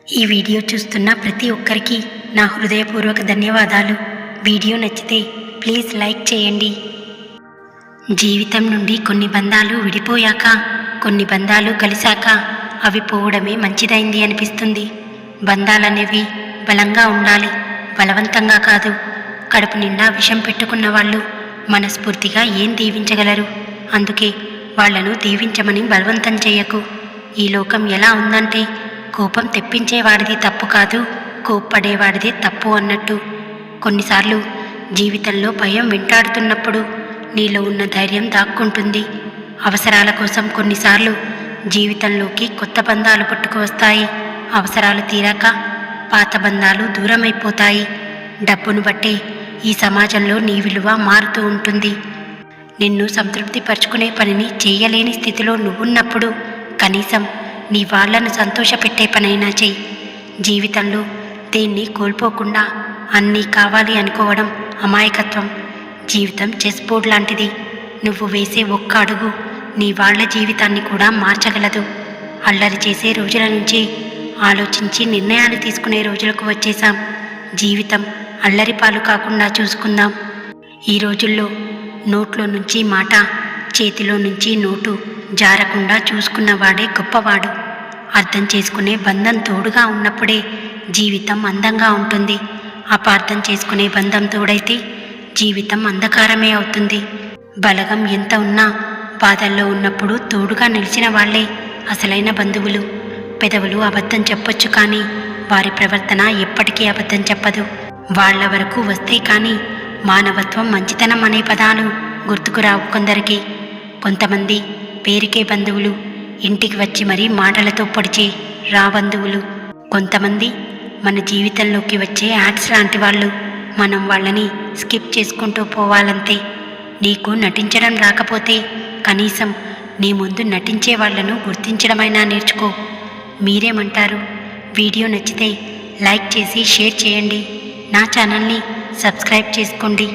ఈ వీడియో చూస్తున్న ప్రతి ఒక్కరికి నా హృదయపూర్వక ధన్యవాదాలు. వీడియో నచ్చితే ప్లీజ్ లైక్ చేయండి. జీవితం నుండి కొన్ని బంధాలు విడిపోయాక, కొన్ని బంధాలు కలిశాక అవి పోవడమే మంచిదైంది అనిపిస్తుంది. బంధాలనేవి బలంగా ఉండాలి, బలవంతంగా కాదు. కడుపు నిండా విషం పెట్టుకున్న వాళ్ళు మనస్ఫూర్తిగా ఏం దీవించగలరు? అందుకే వాళ్లను దీవించమని బలవంతం చేయకు. ఈ లోకం ఎలా ఉందంటే, కోపం తెప్పించేవాడిది తప్పు కాదు, కోప్పడేవాడిదే తప్పు అన్నట్టు. కొన్నిసార్లు జీవితంలో భయం వెంటాడుతున్నప్పుడు నీలో ఉన్న ధైర్యం దాక్కుంటుంది. అవసరాల కోసం కొన్నిసార్లు జీవితంలోకి కొత్త బంధాలు పుట్టుకువస్తాయి. అవసరాలు తీరాక పాత బంధాలు దూరమైపోతాయి. డబ్బును బట్టే ఈ సమాజంలో నీ విలువ మారుతూ ఉంటుంది. నిన్ను సంతృప్తిపరుచుకునే పనిని చేయలేని స్థితిలో నువ్వున్నప్పుడు కనీసం నీ వాళ్లను సంతోషపెట్టే పనైనా చెయ్యి. జీవితంలో దేన్ని కోల్పోకుండా అన్నీ కావాలి అనుకోవడం అమాయకత్వం. జీవితం చెస్ బోర్డ్ లాంటిది. నువ్వు వేసే ఒక్క అడుగు నీ వాళ్ల జీవితాన్ని కూడా మార్చగలదు. అల్లరి చేసే రోజుల నుంచి ఆలోచించి నిర్ణయాలు తీసుకునే రోజులకు వచ్చేశాం. జీవితం అల్లరిపాలు కాకుండా చూసుకుందాం. ఈ రోజుల్లో నోట్లో నుంచి మాట, చేతిలో నుంచి నోటు జారకుండా చూసుకున్నవాడే గొప్పవాడు. అర్థం చేసుకునే బంధం తోడుగా ఉన్నప్పుడే జీవితం అందంగా ఉంటుంది. అపార్థం చేసుకునే బంధం తోడైతే జీవితం అంధకారమే అవుతుంది. బలగం ఎంత ఉన్నా బాధల్లో ఉన్నప్పుడు తోడుగా నిలిచిన వాళ్లే అసలైన బంధువులు. పెదవులు అబద్ధం చెప్పొచ్చు, కానీ వారి ప్రవర్తన ఎప్పటికీ అబద్ధం చెప్పదు. వాళ్ల వరకు వస్తే కానీ మానవత్వం, మంచితనం అనే పదాలు గుర్తుకురావు కొందరికి. కొంతమంది పేరుకే బంధువులు, ఇంటికి వచ్చి మరీ మాటలతో పొడిచే రాబంధువులు. కొంతమంది మన జీవితంలోకి వచ్చే యాడ్స్ లాంటి వాళ్ళు. మనం వాళ్ళని స్కిప్ చేసుకుంటూ పోవాలంతే. నీకు నటించడం రాకపోతే కనీసం నీ ముందు నటించే వాళ్లను గుర్తించడమైనా నేర్చుకో. మీరేమంటారు? వీడియో నచ్చితే లైక్ చేసి షేర్ చేయండి. నా ఛానల్ని సబ్స్క్రైబ్ చేసుకోండి.